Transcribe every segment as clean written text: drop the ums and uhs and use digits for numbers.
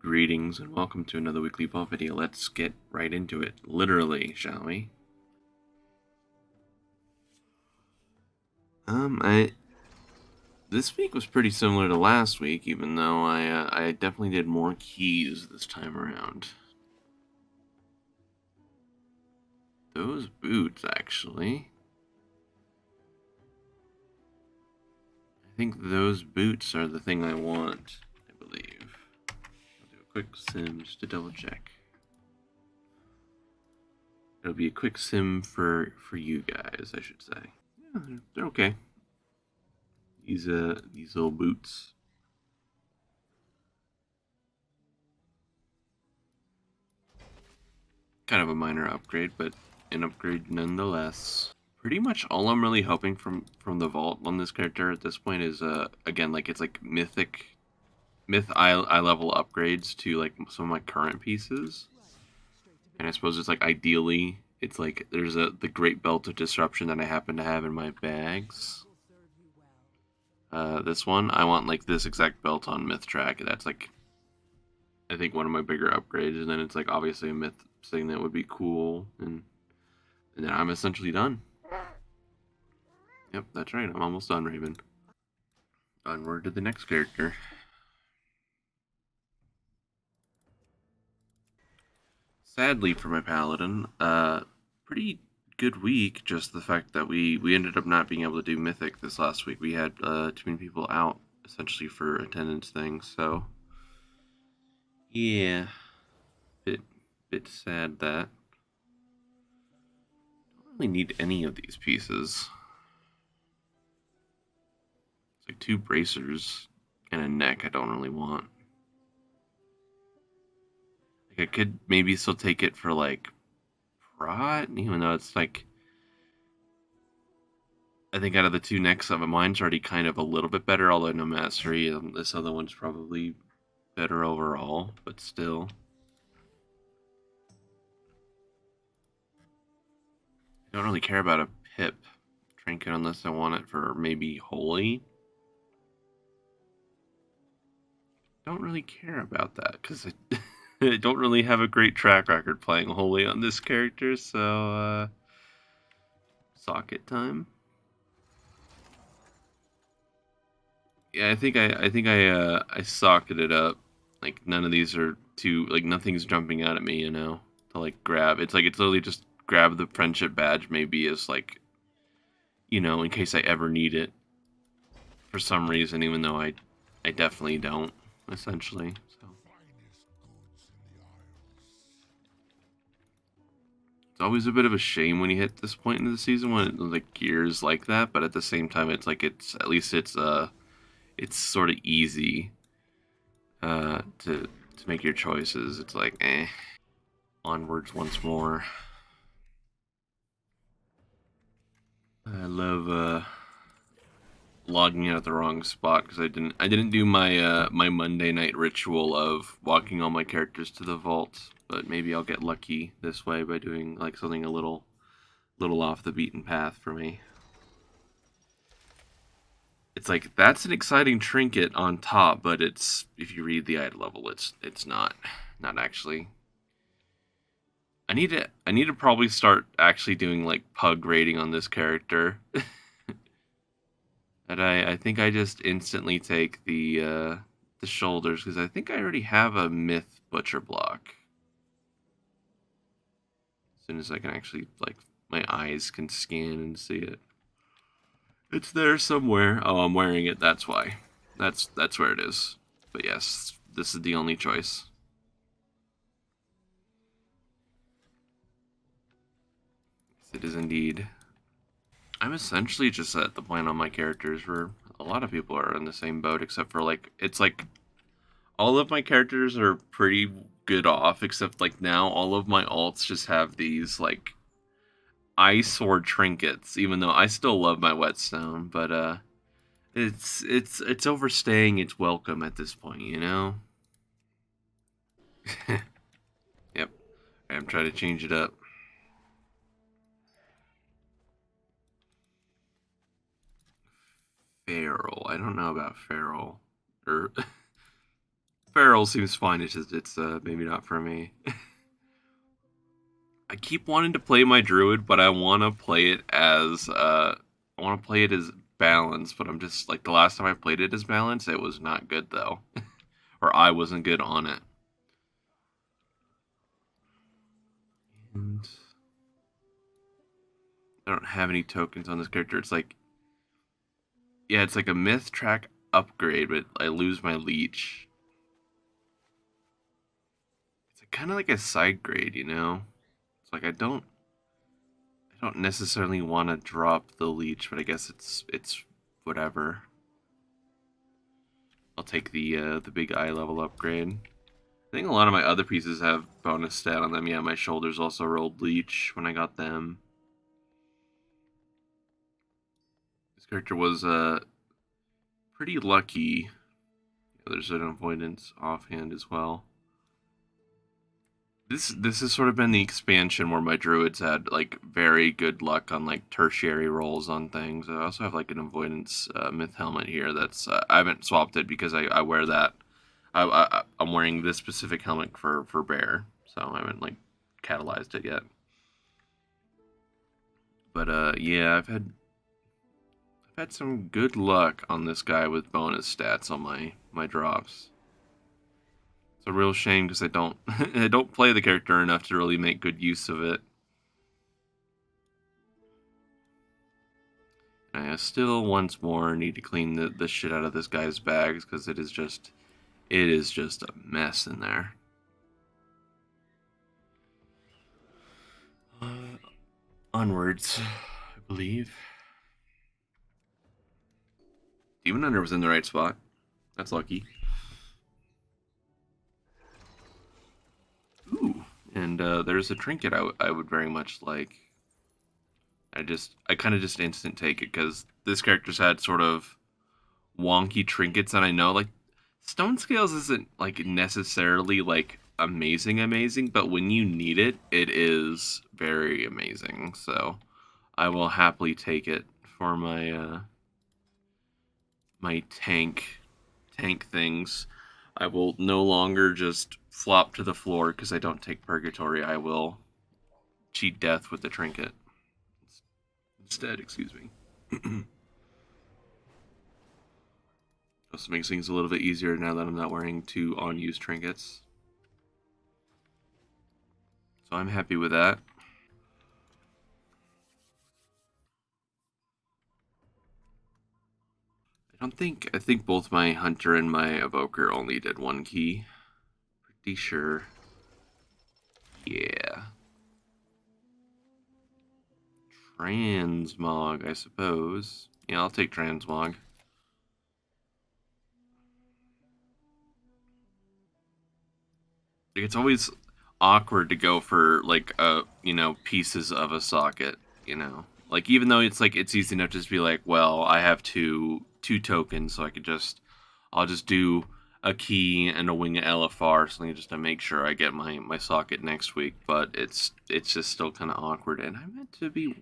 Greetings and welcome to another weekly vault video. Let's get right into it, literally, shall we? This week was pretty similar to last week, even though I definitely did more keys this time around. Those boots, actually. I think those boots are the thing I want, I believe. I'll do a quick sim just to double check. It'll be a quick sim for you guys, I should say. Yeah, they're okay. These little boots. Kind of a minor upgrade, but an upgrade nonetheless. Pretty much all I'm really hoping from the vault on this character at this point is again, like, it's like myth eye level upgrades to like some of my current pieces. And I suppose it's like ideally it's like there's the great belt of disruption that I happen to have in my bags. This one I want like this exact belt on myth track. That's like I think one of my bigger upgrades, and then it's like obviously a myth thing that would be cool, and then I'm essentially done. Yep, that's right. I'm almost done, Raven. Onward to the next character. Sadly for my Paladin, pretty good week. Just the fact that we ended up not being able to do Mythic this last week. We had too many people out, essentially, for attendance things, so yeah, bit sad that. Don't really need any of these pieces. It's like 2 bracers and a neck I don't really want. Like I could maybe still take it for like prot, even though it's like I think out of the 2 necks of it, mine's already kind of a little bit better, although no mastery. This other one's probably better overall, but still. I don't really care about a pip trinket unless I want it for maybe holy. Don't really care about that because I don't really have a great track record playing holy on this character, so socket time. Yeah, I socketed up. Like none of these are too like nothing's jumping out at me, to like grab. It's like it's literally just grab the friendship badge maybe as like in case I ever need it for some reason, even though I definitely don't, essentially. So it's always a bit of a shame when you hit this point in the season when it, like gears like that, but at the same time it's like it's at least it's sort of easy to make your choices. It's like onwards once more. I love logging out at the wrong spot because I didn't do my Monday night ritual of walking all my characters to the vault, but maybe I'll get lucky this way by doing like something a little off the beaten path for me. It's like that's an exciting trinket on top, but it's if you read the item level, it's not actually. I need to probably start actually doing like pug rating on this character. And I think I just instantly take the shoulders because I think I already have a myth butcher block. As soon as I can actually like my eyes can scan and see it. It's there somewhere. Oh, I'm wearing it. That's why. That's where it is. But yes, this is the only choice. Yes, it is indeed. I'm essentially just at the point on my characters where a lot of people are in the same boat, except for like it's like all of my characters are pretty good off, except like now all of my alts just have these like ice sword trinkets, even though I still love my whetstone, but it's overstaying its welcome at this point. Yep. I'm trying to change it up. Feral. I don't know about feral. Or Feral seems fine. It's just it's maybe not for me. I keep wanting to play my druid, but I want to play it as balanced. But I'm just like the last time I played it as balanced, it was not good though, or I wasn't good on it. And I don't have any tokens on this character. It's like, yeah, it's like a myth track upgrade, but I lose my leech. It's like, kind of like a side grade, you know. It's like I don't necessarily want to drop the leech, but I guess it's whatever. I'll take the big eye level upgrade. I think a lot of my other pieces have bonus stat on them. Yeah, my shoulders also rolled leech when I got them. This character was pretty lucky. There's an avoidance offhand as well. This has sort of been the expansion where my druids had like very good luck on like tertiary rolls on things. I also have like an avoidance myth helmet here that's I haven't swapped it because I wear that. I'm wearing this specific helmet for bear, so I haven't like catalyzed it yet. But yeah, I've had some good luck on this guy with bonus stats on my drops. It's a real shame because I don't I don't play the character enough to really make good use of it. And I still once more need to clean the shit out of this guy's bags because it is just a mess in there. Onwards, I believe. Demon Hunter was in the right spot. That's lucky. Ooh, and there's a trinket I would very much like. I kind of just instant take it because this character's had sort of wonky trinkets, and I know like Stone Scales isn't like necessarily like amazing, but when you need it, it is very amazing. So I will happily take it for my tank things. I will no longer just flop to the floor because I don't take purgatory. I will cheat death with the trinket instead. Excuse me. Just makes things a little bit easier now that I'm not wearing two unused trinkets. So I'm happy with that. I think both my hunter and my evoker only did one key. Pretty sure. Yeah. Transmog, I suppose. Yeah, I'll take Transmog. It's always awkward to go for like pieces of a socket, you know. Like even though it's like it's easy enough to just be like, well, I have two tokens, so I'll just do a key and a wing LFR, something just to make sure I get my socket next week. But it's just still kind of awkward. And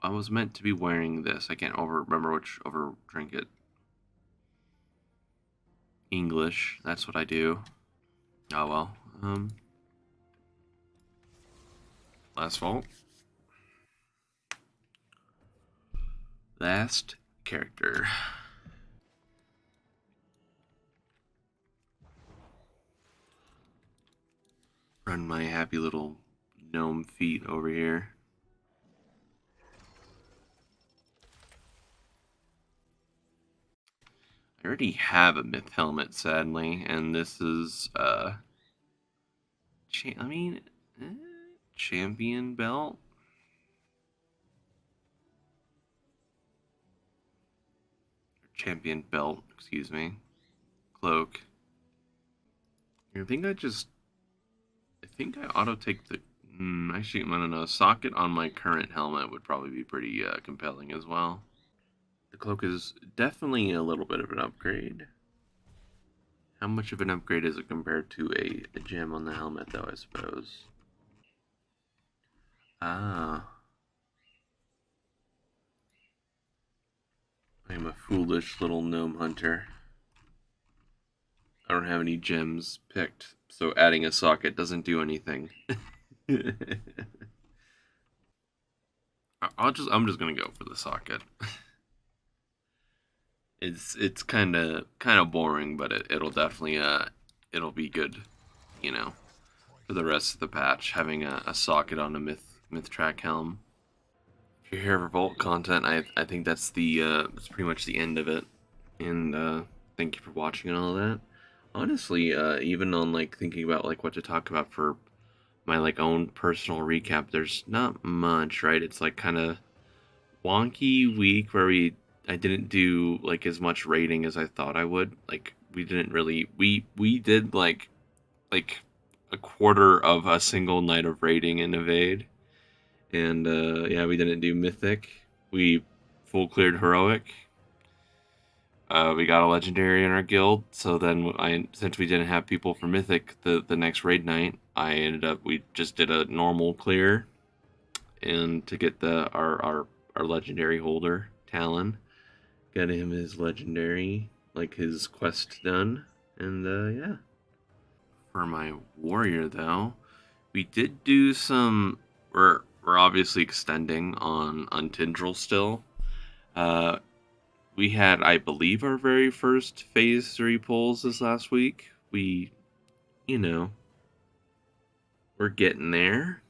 I was meant to be wearing this. I can't remember which over trinket. English. That's what I do. Oh well. Last vault. Last character. Run my happy little gnome feet over here. I already have a myth helmet, sadly, and this is champion belt. Champion belt, excuse me. Cloak. I think I auto take the. Actually, I don't know. Socket on my current helmet would probably be pretty compelling as well. The cloak is definitely a little bit of an upgrade. How much of an upgrade is it compared to a gem on the helmet, though, I suppose? Ah. I am a foolish little gnome hunter. I don't have any gems picked, so adding a socket doesn't do anything. I'm just gonna go for the socket. It's kind of boring, but it'll definitely it'll be good, you know, for the rest of the patch having a socket on a myth track helm. If you're here for Vault content, I think that's pretty much the end of it. And thank you for watching and all that. Honestly, even on like thinking about like what to talk about for my like own personal recap, there's not much, right? It's like kind of wonky week where I didn't do like as much raiding as I thought I would. Like we didn't really we did like a quarter of a single night of raiding in Evade, and yeah, we didn't do mythic. We full cleared heroic. We got a legendary in our guild, so then since we didn't have people for mythic the next raid night, we just did a normal clear, and to get our legendary holder Talon, got him his legendary, like his quest done, and yeah. For my warrior though, we did do some. We're obviously extending on Tindril still. Uh, we had, I believe, our very first phase 3 pulls this last week. We, you know, we're getting there.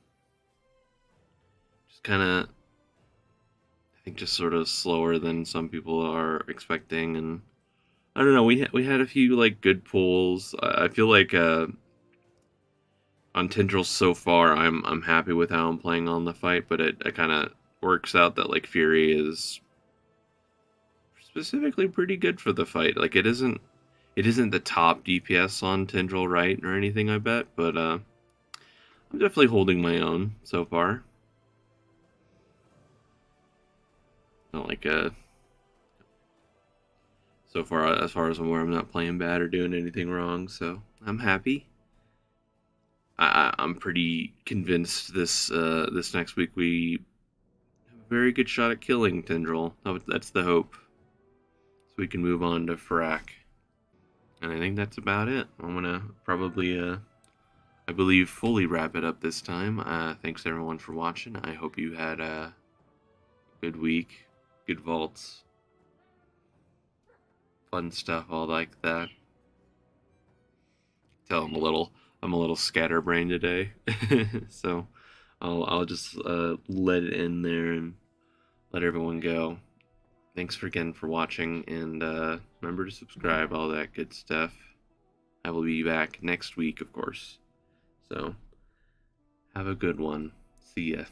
Just kind of, I think, just sort of slower than some people are expecting, and I don't know. We had a few like good pulls. I feel like on Tendrils so far, I'm happy with how I'm playing on the fight, but it kind of works out that like Fury is specifically pretty good for the fight. Like it isn't the top DPS on Tendril, right, or anything, I bet, but I'm definitely holding my own so far. Not like so far as far as I'm aware, I'm not playing bad or doing anything wrong, so I'm happy. I'm pretty convinced this next week we have a very good shot at killing Tendril. That's the hope. So we can move on to Frack. And I think that's about it. I'm gonna probably I believe fully wrap it up this time. Thanks everyone for watching. I hope you had a good week, good vaults, fun stuff, all like that. Tell I'm a little scatterbrained today, so I'll just let it in there and let everyone go. Thanks again for watching, and remember to subscribe, all that good stuff. I will be back next week, of course. So have a good one. See ya.